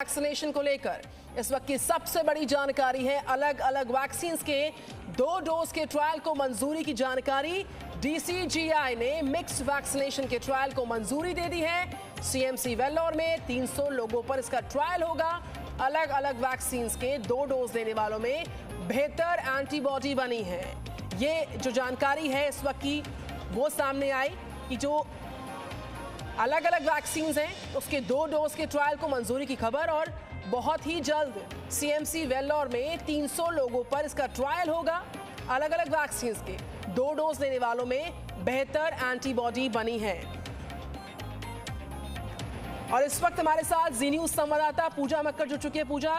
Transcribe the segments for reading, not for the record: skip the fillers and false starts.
Vaccination को लेकर इस वक्त की सबसे बड़ी जानकारी है। अलग अलग वैक्सीन के 2 डोज के ट्रायल को मंजूरी की जानकारी। डीसीजीआई ने मिक्स्ड वैक्सीनेशन के ट्रायल को मंजूरी दे दी है। सीएमसी वेल्लोर में 300 लोगों पर इसका ट्रायल होगा। अलग अलग वैक्सीन के 2 डोज देने वालों में बेहतर एंटीबॉडी बनी है। ये जो जानकारी है इस वक्त की वो सामने आई कि जो अलग अलग वैक्सीन हैं उसके 2 डोज के ट्रायल को मंजूरी की खबर। और बहुत ही जल्द सीएमसी वेल्लोर में 300 लोगों पर इसका ट्रायल होगा। अलग अलग वैक्सीन के 2 डोज लेने वालों में बेहतर एंटीबॉडी बनी है। और इस वक्त हमारे साथ जी न्यूज संवाददाता पूजा मक्कर जुड़ चुकी है। पूजा,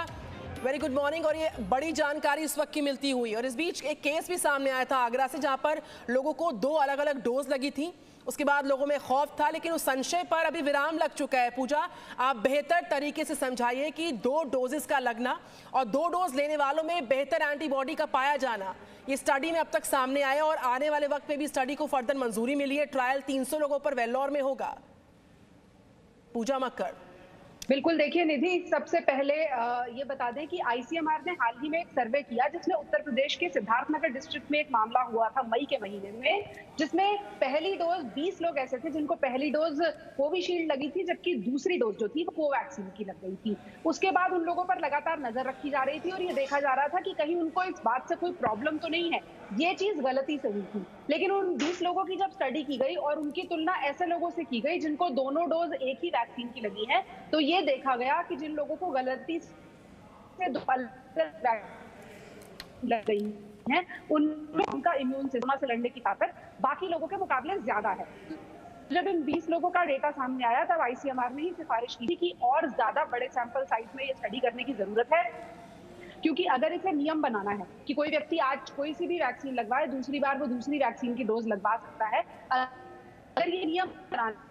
वेरी गुड मॉर्निंग। और ये बड़ी जानकारी इस वक्त की मिलती हुई, और इस बीच एक केस भी सामने आया था आगरा से, जहां पर लोगों को 2 अलग अलग डोज लगी थी। उसके बाद लोगों में खौफ था, लेकिन उस संशय पर अभी विराम लग चुका है। पूजा, आप बेहतर तरीके से समझाइए कि 2 डोजेस का लगना और 2 डोज लेने वालों में बेहतर एंटीबॉडी का पाया जाना, ये स्टडी में अब तक सामने आया और आने वाले वक्त में भी स्टडी को फर्दर मंजूरी मिली है। ट्रायल 300 लोगों पर वेल्लोर में होगा। पूजा मक्कर। बिल्कुल, देखिए निधि, सबसे पहले ये बता दें कि आईसीएमआर ने हाल ही में एक सर्वे किया जिसमें उत्तर प्रदेश के सिद्धार्थनगर डिस्ट्रिक्ट में एक मामला हुआ था मई के महीने में, जिसमें पहली डोज 20 लोग ऐसे थे जिनको पहली डोज कोविशील्ड लगी थी, जबकि दूसरी डोज जो थी वो कोवैक्सीन की लग गई थी। उसके बाद उन लोगों पर लगातार नजर रखी जा रही थी और ये देखा जा रहा था कि कहीं उनको इस बात से कोई प्रॉब्लम तो नहीं है। ये चीज गलती से हुई थी। लेकिन उन 20 लोगों की जब स्टडी की गई और उनकी तुलना ऐसे लोगों से की गई जिनको दोनों डोज एक ही वैक्सीन की लगी है, तो ये देखा गया कि जिन लोगों को गलती से लग गई है उनका इम्यून सिस्टम से लड़ने की ताकत बाकी लोगों के मुकाबले ज्यादा है। जब इन 20 लोगों का डेटा सामने आया तब आईसीएमआर ने ही सिफारिश की थी कि और ज्यादा बड़े सैंपल साइज में ये स्टडी करने की जरूरत है, क्योंकि अगर इसे नियम बनाना है कि कोई व्यक्ति आज कोई सी भी वैक्सीन लगवाए, दूसरी बार वो दूसरी वैक्सीन की डोज लगवा सकता है, अगर ये नियम बनाना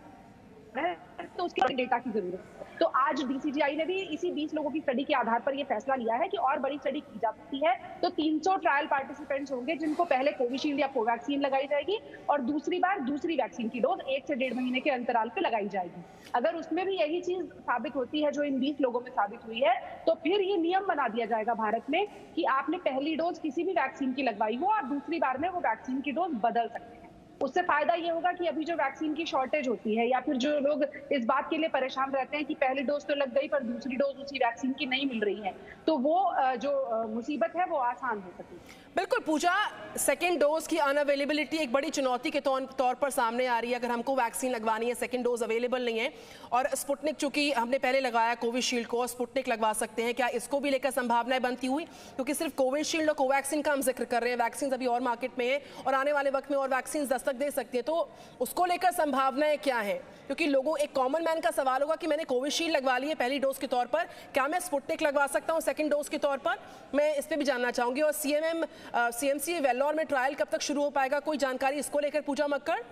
है तो उसके डेटा की जरूरत है। तो आज डीसीजीआई ने भी इसी 20 लोगों की स्टडी के आधार पर यह फैसला लिया है कि और बड़ी स्टडी की जा सकती है। तो 300 ट्रायल पार्टिसिपेंट्स होंगे जिनको पहले कोविशील्ड या कोवैक्सीन लगाई जाएगी और दूसरी बार दूसरी वैक्सीन की डोज 1 से 1.5 महीने के अंतराल पे लगाई जाएगी। अगर उसमें भी यही चीज साबित होती है जो इन 20 लोगों में साबित हुई है, तो फिर ये नियम बना दिया जाएगा भारत में कि आपने पहली डोज किसी भी वैक्सीन की लगवाई हो और दूसरी बार में वो वैक्सीन की डोज बदल सकते हैं। उससे फायदा ये होगा कि अभी जो वैक्सीन की शॉर्टेज होती है या फिर जो लोग इस बात के लिए परेशान रहते हैं कि पहली डोज तो लग गई पर दूसरी डोज उसी वैक्सीन की नहीं मिल रही है, तो वो जो मुसीबत है वो आसान हो सके। बिल्कुल पूजा, सेकेंड डोज की अनअवेलेबिलिटी एक बड़ी चुनौती के तौर पर सामने आ रही है। अगर हमको वैक्सीन लगवानी है, सेकेंड डोज अवेलेबल नहीं है, और स्पुतनिक चूंकि हमने पहले लगाया कोविशील्ड को, स्पुतनिक लगवा सकते हैं, क्या इसको भी लेकर संभावनाएं बनती हुई? क्योंकि सिर्फ कोविशील्ड और कोवैक्सीन का हम जिक्र कर रहे हैं, वैक्सीन अभी और मार्केट में है और आने वाले वक्त में और वैक्सीन दस्तक दे सकती है, तो उसको लेकर संभावनाएं क्या है? क्योंकि लोगों, एक कॉमन मैन का सवाल होगा कि मैंने कोविशील्ड लगवा ली है पहली डोज के तौर पर, क्या मैं स्पुतनिक लगवा सकता हूं सेकंड डोज के तौर पर? मैं इस पे भी जानना चाहूंगी। और सीएमसी वेल्लोर में ट्रायल कब तक शुरू हो पाएगा, कोई जानकारी इसको लेकर पूजा मक्कर?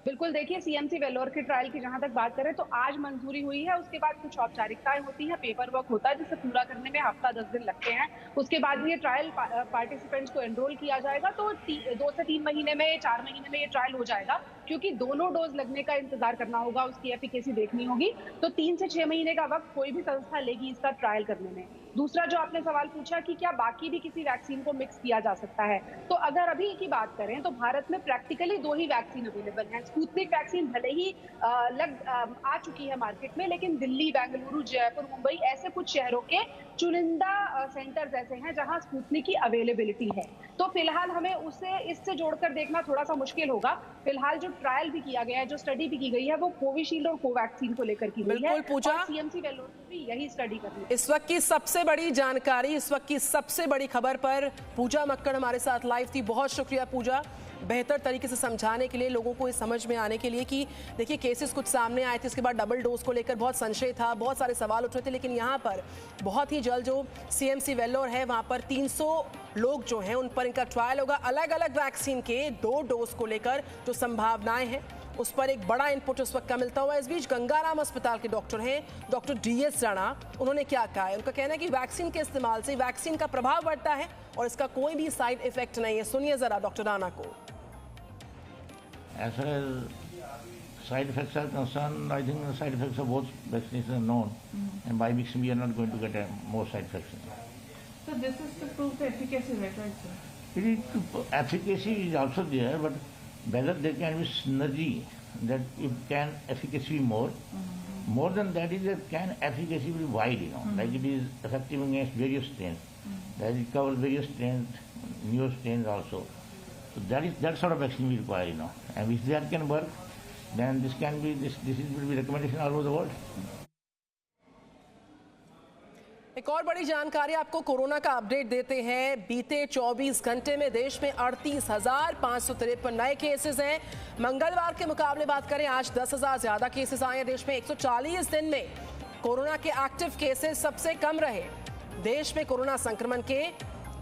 बिल्कुल, देखिए सीएमसी वेल्लोर के ट्रायल की जहां तक बात करें तो आज मंजूरी हुई है। उसके बाद कुछ औपचारिकताएं होती हैं, पेपर वर्क होता है जिसे पूरा करने में हफ्ता 10 दिन लगते हैं। उसके बाद ये ट्रायल पार्टिसिपेंट्स को एनरोल किया जाएगा, तो 2 से 3 महीने में, 4 महीने में ये ट्रायल हो जाएगा, क्योंकि दोनों डोज लगने का इंतजार करना होगा, उसकी एफिकेसी देखनी होगी। तो 3 से 6 महीने का वक्त कोई भी संस्था लेगी इसका ट्रायल करने में। दूसरा जो आपने सवाल पूछा कि क्या बाकी भी किसी वैक्सीन को मिक्स किया जा सकता है, तो अगर अभी की बात करें तो भारत में प्रैक्टिकली 2 ही वैक्सीन अवेलेबल हैं। स्पुतनिक वैक्सीन भले ही आ चुकी है मार्केट में, लेकिन दिल्ली, बेंगलुरु, जयपुर, मुंबई ऐसे कुछ शहरों के चुनिंदा सेंटर्स ऐसे हैं जहां स्पुतनिक की अवेलेबिलिटी है। तो फिलहाल हमें इससे जोड़कर देखना थोड़ा सा मुश्किल होगा। फिलहाल जो ट्रायल भी किया गया है, जो स्टडी भी की गई है, वो कोविशील्ड और कोवैक्सीन को लेकर की गई है और सीएमसी वेल्लोर में भी यही स्टडी करनी है। इस वक्त की सबसे बड़ी जानकारी, इस वक्त की सबसे बड़ी खबर पर पूजा मक्कड़ हमारे साथ लाइव थी। बहुत शुक्रिया पूजा, बेहतर तरीके से समझाने के लिए, लोगों को इस समझ में आने के लिए कि देखिए केसेस कुछ सामने आए थे, इसके बाद डबल डोज को लेकर बहुत संशय था, बहुत सारे सवाल उठ रहे थे, लेकिन यहाँ पर बहुत ही जल्द जो सीएमसी वेल्लोर है वहाँ पर 300 लोग जो हैं उन पर इनका ट्रायल होगा। अलग अलग वैक्सीन के 2 डोज को लेकर जो संभावनाएं हैं उस पर एक बड़ा इनपुट उस वक्त का मिलता हुआ। इस बीच गंगाराम अस्पताल के डॉक्टर हैं डॉक्टर डीएस राणा, उन्होंने क्या कहा है? उनका कहना है कि वैक्सीन के इस्तेमाल से वैक्सीन का प्रभाव बढ़ता है और इसका कोई भी साइड इफेक्ट नहीं है। सुनिए जरा डॉक्टर राणा को। As far as side effects are concerned, I think the side effects of both vaccinations are known, and by mixing we are not going to get more side effects. So this is to prove the efficacy, right, sir? It is efficacy is also there, but whether there can be synergy, that it can efficacy be more. More than that is that can efficacy be wide, like it is effective against various strains. That it covers various strains, new strains also. So that sort of vaccine we require, and if that can work, then this will be recommendation all over the world. एक और बड़ी जानकारी आपको corona का update देते हैं। बीते 24 घंटे में देश में 38,553 नए केसेस हैं। मंगलवार के मुकाबले बात करें, आज 10,000 ज्यादा केसेस आए हैं देश में। 140 दिन में कोरोना के एक्टिव केसेस सबसे कम रहे। देश में कोरोना संक्रमण के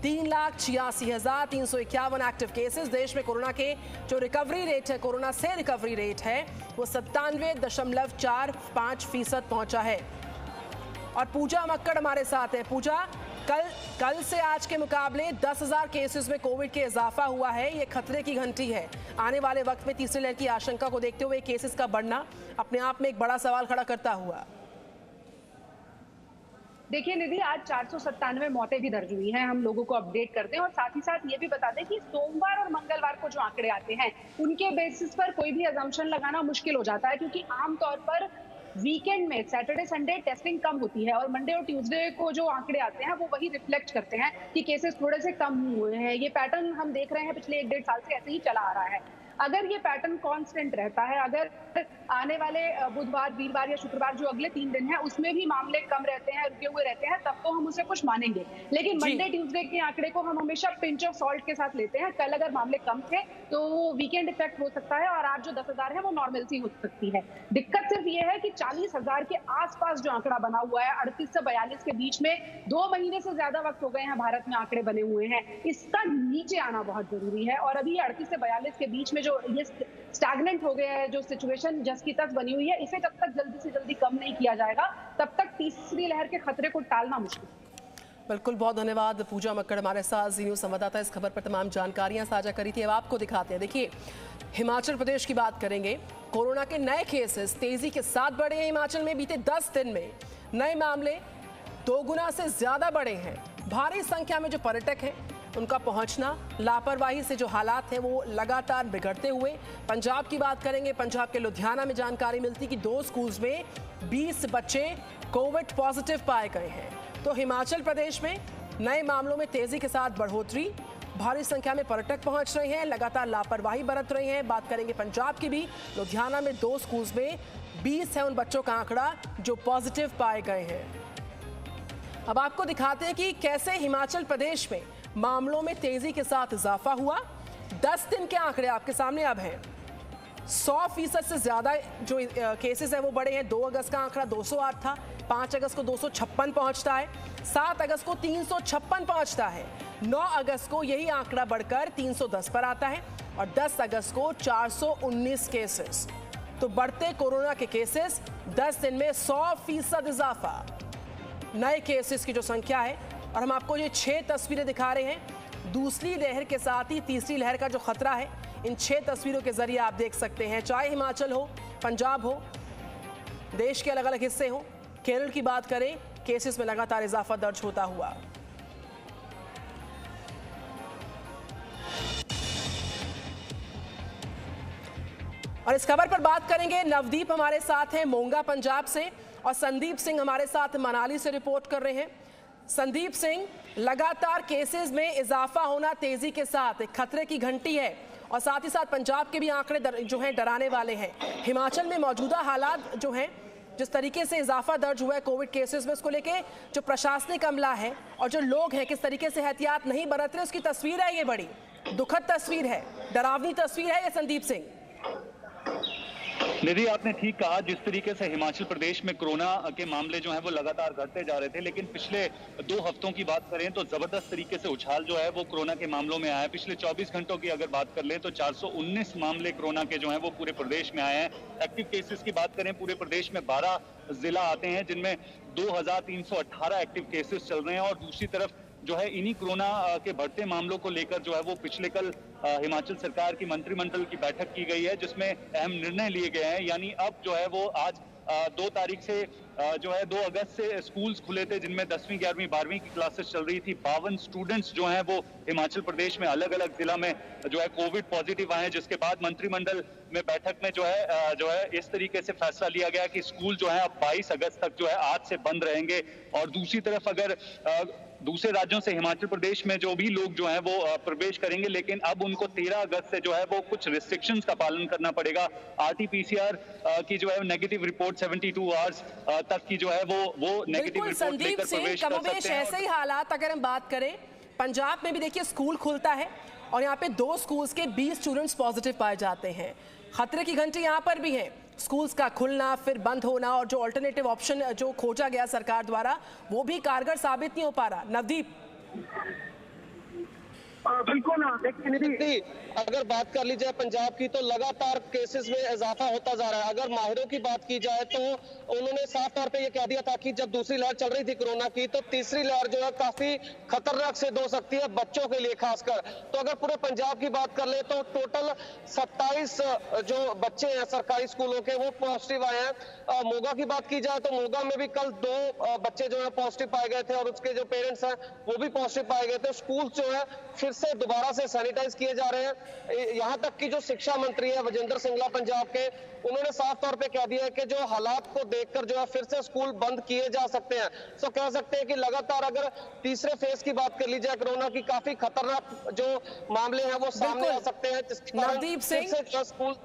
3,86,351 एक्टिव केसेस। देश में कोरोना के जो रिकवरी रेट है, कोरोना से रिकवरी रेट है, वो 97.45% पहुंचा है। और पूजा मक्कड़ हमारे साथ है। पूजा, कल से आज के मुकाबले 10,000 केसेस में कोविड के इजाफा हुआ है। ये खतरे की घंटी है। आने वाले वक्त में तीसरी लहर की आशंका को देखते हुए केसेस का बढ़ना अपने आप में एक बड़ा सवाल खड़ा करता हुआ। देखिए निधि, आज 497 मौतें भी दर्ज हुई हैं। हम लोगों को अपडेट करते हैं और साथ ही साथ ये भी बता दें कि सोमवार और मंगलवार को जो आंकड़े आते हैं उनके बेसिस पर कोई भी अजम्पशन लगाना मुश्किल हो जाता है, क्योंकि आमतौर पर वीकेंड में सैटरडे संडे टेस्टिंग कम होती है और मंडे और ट्यूसडे को जो आंकड़े आते हैं वो वही रिफ्लेक्ट करते हैं कि केसेस थोड़े से कम हुए हैं। ये पैटर्न हम देख रहे हैं पिछले 1-1.5 साल से ऐसे ही चला आ रहा है। अगर ये पैटर्न कांस्टेंट रहता है, अगर आने वाले बुधवार, वीरवार या शुक्रवार जो अगले 3 दिन है उसमें भी मामले कम रहते हैं, रुके हुए रहते हैं, तब तो हम उसे कुछ मानेंगे। लेकिन मंडे ट्यूसडे के आंकड़े को हम हमेशा पिंच ऑफ सॉल्ट के साथ लेते हैं। कल अगर मामले कम थे तो वीकेंड इफेक्ट हो सकता है और आज जो 10,000 है वो नॉर्मलसी हो सकती है। दिक्कत सिर्फ ये है कि 40,000 के आसपास जो आंकड़ा बना हुआ है, 38 से 42 के बीच में 2 महीने से ज्यादा वक्त हो गए हैं भारत में आंकड़े बने हुए हैं। इसका नीचे आना बहुत जरूरी है और अभी 38 से 42 के बीच में जो ये स्टैग्नेंट हो गया है, जो सिचुएशन जस की तस बनी हुई है, इसे जब तक जल्दी से जल्दी कम नहीं किया जाएगा तब तक तीसरी लहर के खतरे को टालना मुश्किल। बिल्कुल, बहुत धन्यवाद पूजा मक्कड़ हमारे साथ जी न्यूज़ संवाददाता इस खबर पर तमाम जानकारियां साझा करी थी। अब आपको दिखाते हैं। देखिए, हिमाचल प्रदेश की बात करेंगे। कोरोना के नए केसेस तेजी के साथ बढ़े हैं। हिमाचल में बीते 10 दिन में नए मामले 2 गुना से ज्यादा बढ़े हैं। भारी संख्या में जो पर्यटक हैं उनका पहुंचना, लापरवाही से जो हालात हैं वो लगातार बिगड़ते हुए। पंजाब की बात करेंगे। पंजाब के लुधियाना में जानकारी मिलती कि 2 स्कूल्स में 20 बच्चे कोविड पॉजिटिव पाए गए हैं। तो हिमाचल प्रदेश में नए मामलों में तेजी के साथ बढ़ोतरी, भारी संख्या में पर्यटक पहुंच रहे हैं, लगातार लापरवाही बरत रहे हैं। बात करेंगे पंजाब की भी। लुधियाना में 2 स्कूल्स में 20 है उन बच्चों का आंकड़ा जो पॉजिटिव पाए गए हैं। अब आपको दिखाते हैं कि कैसे हिमाचल प्रदेश में मामलों में तेजी के साथ इजाफा हुआ। 10 दिन के आंकड़े आपके सामने अब हैं। 100% से ज्यादा जो केसेस है वो बढ़े हैं। 2 अगस्त का आंकड़ा 208 था, 5 अगस्त को 256 पहुंचता है, 7 अगस्त को 356 पहुंचता है, 9 अगस्त को यही आंकड़ा बढ़कर 310 पर आता है और 10 अगस्त को 419 केसेस। तो बढ़ते कोरोना के केसेस, 10 दिन में 100% इजाफा। नए केसेस की जो संख्या है, और हम आपको ये 6 तस्वीरें दिखा रहे हैं। दूसरी लहर के साथ ही तीसरी लहर का जो खतरा है, इन 6 तस्वीरों के जरिए आप देख सकते हैं। चाहे हिमाचल हो, पंजाब हो, देश के अलग अलग हिस्से हो, केरल की बात करें, केसेस में लगातार इजाफा दर्ज होता हुआ। और इस खबर पर बात करेंगे। नवदीप हमारे साथ हैं मोंगा पंजाब से और संदीप सिंह हमारे साथ मनाली से रिपोर्ट कर रहे हैं। संदीप सिंह, लगातार केसेस में इजाफा होना तेजी के साथ एक खतरे की घंटी है और साथ ही साथ पंजाब के भी आंकड़े जो हैं डराने वाले हैं। हिमाचल में मौजूदा हालात जो हैं, जिस तरीके से इजाफा दर्ज हुआ है कोविड केसेस में, उसको लेके जो प्रशासनिक अमला है और जो लोग हैं किस तरीके से एहतियात नहीं बरत रहे, उसकी तस्वीर है। ये बड़ी दुखद तस्वीर है, डरावनी तस्वीर है ये संदीप सिंह। निधि, आपने ठीक कहा। जिस तरीके से हिमाचल प्रदेश में कोरोना के मामले जो हैं वो लगातार घटते जा रहे थे, लेकिन पिछले 2 हफ्तों की बात करें तो जबरदस्त तरीके से उछाल जो है वो कोरोना के मामलों में आया है। पिछले 24 घंटों की अगर बात कर लें तो 419 मामले कोरोना के जो हैं वो पूरे प्रदेश में आए हैं। एक्टिव केसेस की बात करें, पूरे प्रदेश में 12 जिला आते हैं जिनमें 2318 एक्टिव केसेस चल रहे हैं और दूसरी तरफ जो है इन्हीं कोरोना के बढ़ते मामलों को लेकर जो है वो पिछले कल हिमाचल सरकार की मंत्रिमंडल की बैठक की गई है, जिसमें अहम निर्णय लिए गए हैं। यानी अब जो है वो आज 2 तारीख से जो है 2 अगस्त से स्कूल्स खुले थे, जिनमें 10वीं 11वीं 12वीं की क्लासेस चल रही थी। 52 स्टूडेंट्स जो हैं वो हिमाचल प्रदेश में अलग अलग जिला में जो है कोविड पॉजिटिव आए हैं, जिसके बाद मंत्रिमंडल में बैठक में जो है इस तरीके से फैसला लिया गया कि स्कूल जो है अब 22 अगस्त तक जो है आज से बंद रहेंगे। और दूसरी तरफ अगर दूसरे राज्यों से हिमाचल प्रदेश में जो भी लोग जो हैं वो प्रवेश करेंगे, लेकिन अब उनको 13 अगस्त से जो है वो कुछ रिस्ट्रिक्शंस का पालन करना पड़ेगा। RT-PCR की जो है नेगेटिव रिपोर्ट 72 आवर्स तक की जो है वो नेगेटिव रिपोर्ट संदीप लेकर सिंह, प्रवेश कर कमोबेश सकते हैं। ऐसे ही हालात अगर हम बात करें पंजाब में भी देखिए स्कूल खुलता है और यहाँ पे 2 स्कूल्स के 20 स्टूडेंट्स पॉजिटिव पाए जाते हैं। खतरे की घंटी यहाँ पर भी है, स्कूल्स का खुलना फिर बंद होना, और जो अल्टरनेटिव ऑप्शन जो खोजा गया सरकार द्वारा वो भी कारगर साबित नहीं हो पा रहा। नवदीप, बिल्कुल देखिए, अगर बात कर ली जाए पंजाब की तो लगातार केसेस में इजाफा होता जा रहा है। अगर माहिरों की बात की जाए तो उन्होंने साफ तौर पे ये कह दिया था कि जब दूसरी लहर चल रही थी कोरोना की, तो तीसरी लहर जो है काफी खतरनाक सिद्ध हो सकती है बच्चों के लिए खासकर। तो अगर पूरे पंजाब की बात कर ले तो टोटल 27 जो बच्चे हैं सरकारी स्कूलों के वो पॉजिटिव आए हैं। मोगा की बात की जाए तो मोगा में भी कल 2 बच्चे जो है पॉजिटिव पाए गए थे और उसके जो पेरेंट्स हैं वो भी पॉजिटिव पाए गए थे। स्कूल जो है फिर से दोबारा से सैनिटाइज किए जा रहे हैं। यहाँ तक कि जो शिक्षा मंत्री है विजेंद्र सिंगला पंजाब के, उन्होंने साफ तौर पे कह दिया है कि जो हालात को देखकर जो है फिर से स्कूल बंद किए जा सकते हैं। तो कह सकते हैं कि लगातार अगर तीसरे फेज की बात कर ली जाए कोरोना की, काफी खतरनाक जो मामले हैं वो सामने आ सकते हैं। Navdeep Singh,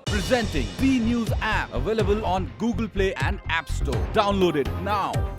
presenting B News app available on Google Play and App Store. Download it now.